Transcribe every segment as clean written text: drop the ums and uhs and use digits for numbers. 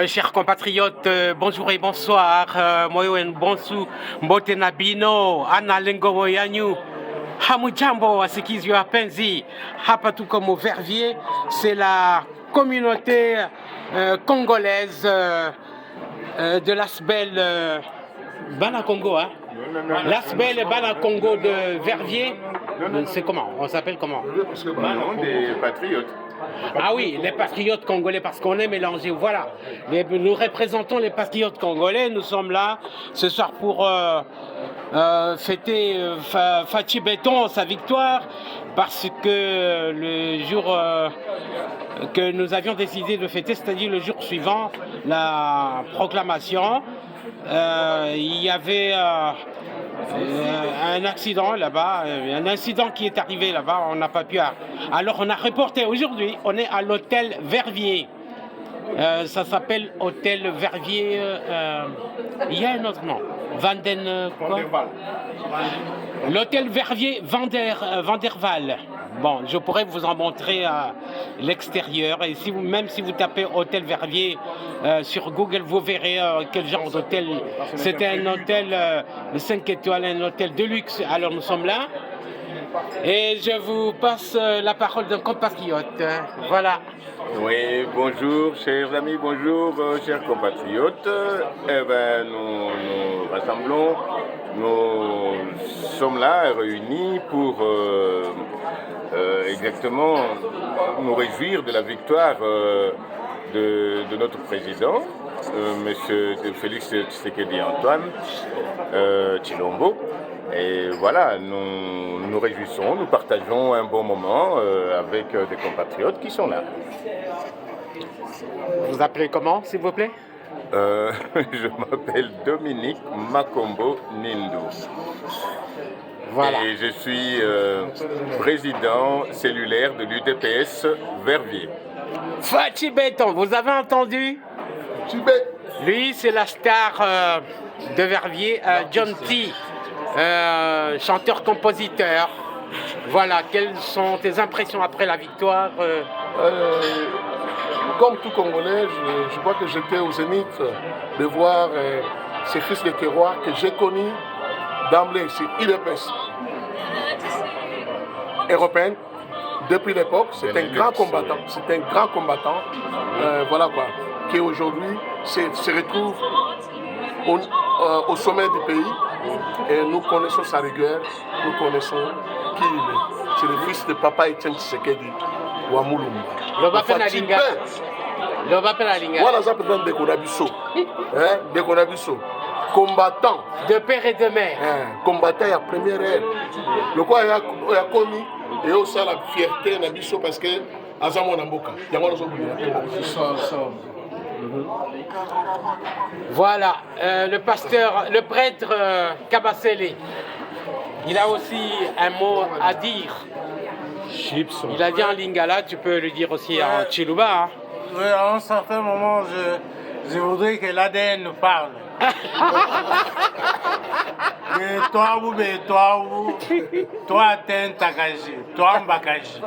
Chers compatriotes, bonjour et bonsoir. Moyo bonsu mbote na bino ana lengo moyanyu. Hamujambo wasikizi wapenzi, hapa tuko mu Verviers, c'est la communauté congolaise de l'Asbel Bana Congo, hein? L'Asbel Bana Congo de Verviers. C'est comment? On s'appelle comment? Des patriotes. Ah oui, les patriotes congolais, parce qu'on est mélangés. Voilà, nous représentons les patriotes congolais. Nous sommes là ce soir pour fêter Fachi Béton, sa victoire, parce que le jour que nous avions décidé de fêter, c'est-à-dire le jour suivant la proclamation, il y avait un accident là-bas, un incident qui est arrivé là-bas, on n'a pas pu. Alors on a reporté aujourd'hui, on est à l'hôtel Verviers. Ça s'appelle hôtel Verviers. Il y a un autre nom. L'hôtel Verviers Vanderval. Bon, je pourrais vous en montrer à l'extérieur. Et si même si vous tapez hôtel Verviers sur Google, vous verrez quel genre d'hôtel. C'était un hôtel de 5 étoiles, un hôtel de luxe. Alors nous sommes là. Et je vous passe la parole d'un compatriote. Voilà. Oui, bonjour chers amis, bonjour chers compatriotes. Eh ben, nous rassemblons, nous sommes là réunis pour exactement nous réjouir de la victoire de notre président, monsieur Félix Tshisekedi Antoine Tshilombo. Et voilà, nous nous réjouissons, nous partageons un bon moment avec des compatriotes qui sont là. Vous appelez comment, s'il vous plaît? Je m'appelle Dominique Makombo Nindo. Voilà. Et je suis président cellulaire de l'UDPS Verviers. Fachi Béton, vous avez entendu? Lui, c'est la star de Verviers, John T. Chanteur-compositeur. Voilà, quelles sont tes impressions après la victoire? Comme tout Congolais, je crois que j'étais au Zénith de voir ces fils de terroir que j'ai connus d'emblée sur IDPS européenne depuis l'époque. C'est un grand combattant. C'est un grand combattant. Voilà quoi. Qui aujourd'hui se retrouve au sommet du pays. Et nous connaissons sa rigueur, nous connaissons qui il est. C'est le fils de papa Etienne Tshisekedi, Wamulumba. Loba Penalinga. Voilà ça peut-être des Konabiso. Des Konabiso. Combattant. De père et de mère. Combattant à première ère. Le quoi il a commis et aussi la fierté Nabiso parce que Azamo Namboka. Voilà, le prêtre Kabasele, il a aussi un mot à dire. Il a dit en lingala, tu peux le dire aussi en Chiluba. Hein. Oui, à un certain moment, je voudrais que l'ADN nous parle. Toi, t'es Takaji, toi, Mbakaji.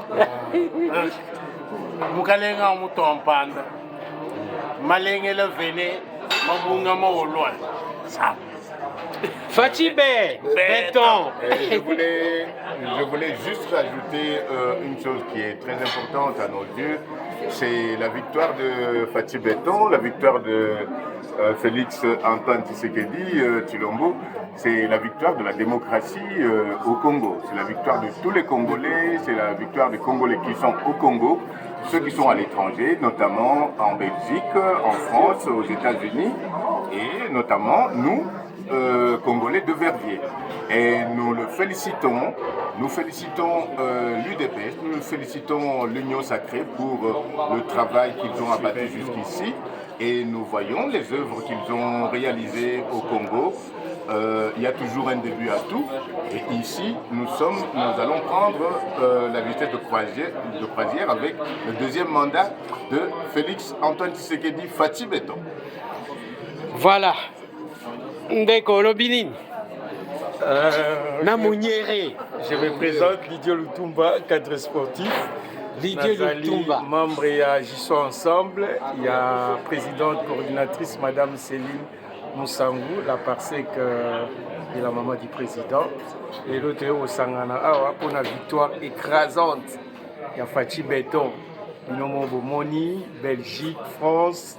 Mukalenga Mutompanda. Malenge le vene, mabunga maolwa. Ça. Fachi Béton. Je voulais juste rajouter une chose qui est très importante à nos yeux, c'est la victoire de Fachi Béton, la victoire de Félix Antoine Tshisekedi Tshilombo. C'est la victoire de la démocratie au Congo. C'est la victoire de tous les Congolais, c'est la victoire des Congolais qui sont au Congo, ceux qui sont à l'étranger, notamment en Belgique, en France, aux États-Unis, et notamment nous, Congolais de Verviers. Et nous le félicitons, nous félicitons l'UDPS, nous félicitons l'Union Sacrée pour le travail qu'ils ont abattu jusqu'ici. Et nous voyons les œuvres qu'ils ont réalisées au Congo. Il y a toujours un début à tout. Et ici, nous allons prendre la vitesse de croisière avec le deuxième mandat de Félix Antoine Tshisekedi Fachi Béton. Voilà. Ndeko Lobinin. Je me présente Lydia Lutumba, cadre sportif. Didier Nazali, Lutumba. membre et agissons ensemble. Il y a présidente coordinatrice Madame Céline Moussangou, la parsec de la maman du président. Et l'autre au Sangana Awa pour la victoire écrasante. Il y a Fachi Béton, Binomo Bomoni, Belgique, France,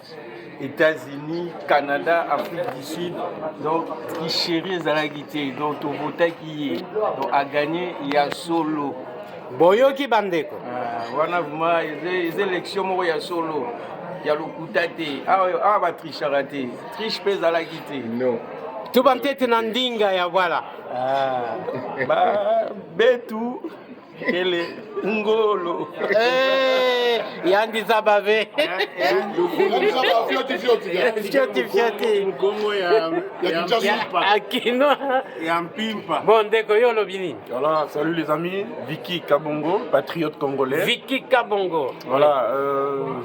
États-Unis, Canada, Afrique du Sud. Donc, tricherie Zalagité. Donc, au vote qui est. Donc, à gagner, il y a solo. Boyoki Bandeko. Wana vuma les élections moko ya solo ya lokuta te awa batrichaka te triche mpe ezalaki te Non. Tuba ntete na ndinga ya voilà. betu ele ngolo Yandiza bave. Fioti fioti. Congo ya Akino. ya mpimpa. Bon ndeko yo lobi nini? Voilà, salut les amis, Vicky Kabongo, patriote congolais. Vicky Kabongo. Voilà,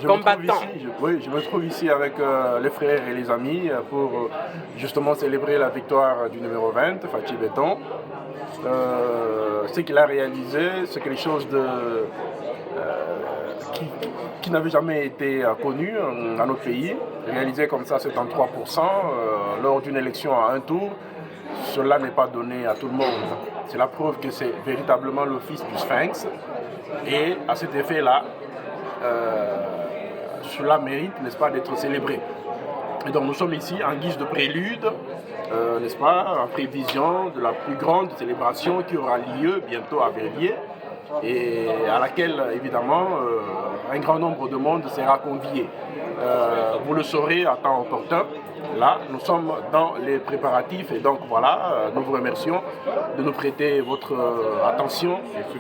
Combattant. je me trouve ici avec les frères et les amis pour justement célébrer la victoire du numéro 20, Fachi Béton. Ce qu'il a réalisé, c'est quelque chose qui n'avait jamais été connu dans notre pays. Réalisé comme ça, 73% lors d'une élection à un tour. Cela n'est pas donné à tout le monde. C'est la preuve que c'est véritablement le fils du Sphinx. Et à cet effet-là, cela mérite, n'est-ce pas, d'être célébré. Et donc nous sommes ici en guise de prélude, n'est-ce pas, en prévision de la plus grande célébration qui aura lieu bientôt à Verviers et à laquelle, évidemment, un grand nombre de monde sera convié. Vous le saurez à temps opportun. Là, nous sommes dans les préparatifs et donc voilà, nous vous remercions de nous prêter votre attention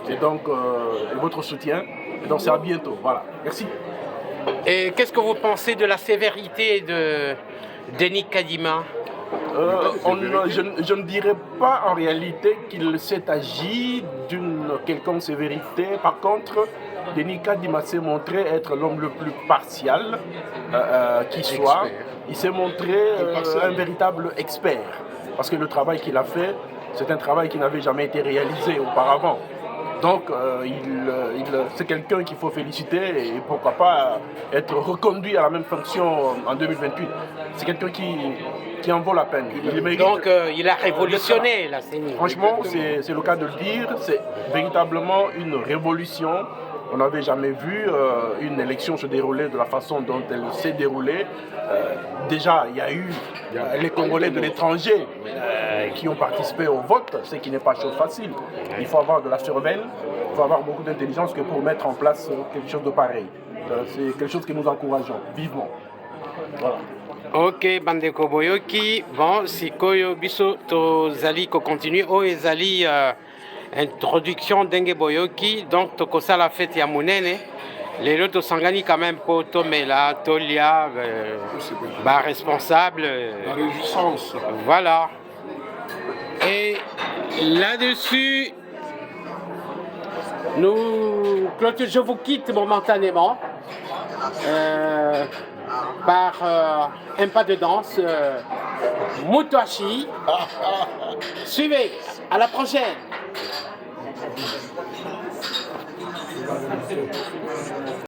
et donc et votre soutien. Et donc c'est à bientôt. Voilà. Merci. Et qu'est-ce que vous pensez de la sévérité de Denis Kadima? Je ne dirais pas en réalité qu'il s'est agi d'une quelconque sévérité. Par contre, Denis Kadima s'est montré être l'homme le plus partial qui soit. Il s'est montré un véritable expert. Parce que le travail qu'il a fait, c'est un travail qui n'avait jamais été réalisé auparavant. Donc, c'est quelqu'un qu'il faut féliciter et pourquoi pas être reconduit à la même fonction en 2028. C'est quelqu'un qui en vaut la peine. Il mérite. Donc, il a révolutionné la CENI. Franchement, c'est le cas de le dire. C'est véritablement une révolution. On n'avait jamais vu une élection se dérouler de la façon dont elle s'est déroulée. Déjà, il y a eu les Congolais de l'étranger qui ont participé au vote, ce qui n'est pas chose facile. Il faut avoir de la cervelle, il faut avoir beaucoup d'intelligence que pour mettre en place quelque chose de pareil. C'est quelque chose que nous encourageons vivement. Voilà. Ok, bandeko boyoki. Bon, sikoyo biso tozali ko continuer o ezali introduction d'Enge Boyoki, donc tokosa la fête ya monene. Lelo tosangani quand même po tomela tolia ba responsable. La réjouissance. Voilà. Et là-dessus, je vous quitte momentanément par un pas de danse. Mutoashi. Suivez, à la prochaine.